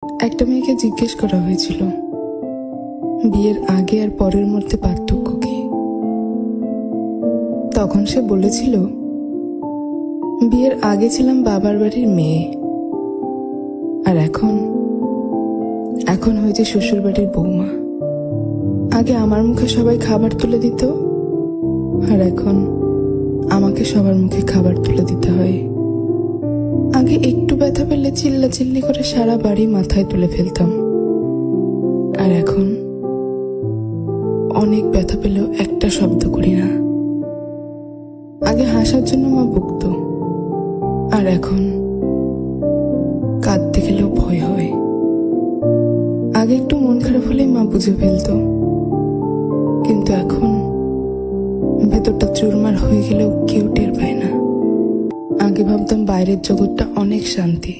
একটা মেয়েকে জিজ্ঞেস করা হয়েছিল বিয়ের আগে আর পরের মধ্যে পার্থক্য কি। তখন সে বলেছিল, বিয়ের আগে ছিলাম বাবার বাড়ির মেয়ে, আর এখন হয়েছে শ্বশুর বাড়ির বৌমা। আগে আমার মুখে সবাই খাবার তুলে দিত, আর এখন আমাকে সবার মুখে খাবার তুলে দিতে হয়। আগে একটু ব্যথা পেলে চিল্লাচিল্লি করে সারা বাড়ি মাথায় তুলে ফেলতাম, আর এখন অনেক ব্যথা পেলেও একটা শব্দ করি না। আগে হাসার জন্য মা বকতো, আর এখন কাঁদতে গেলেও ভয় হয়। আগে একটু মন খারাপ হলেই মা বুঝে ফেলতো, কিন্তু এখন ভেতরটা চুরমার হয়ে গেলেও কেউ টের পায় না। আগে ভাবতাম বাইরের জগৎটা অনেক শান্তি,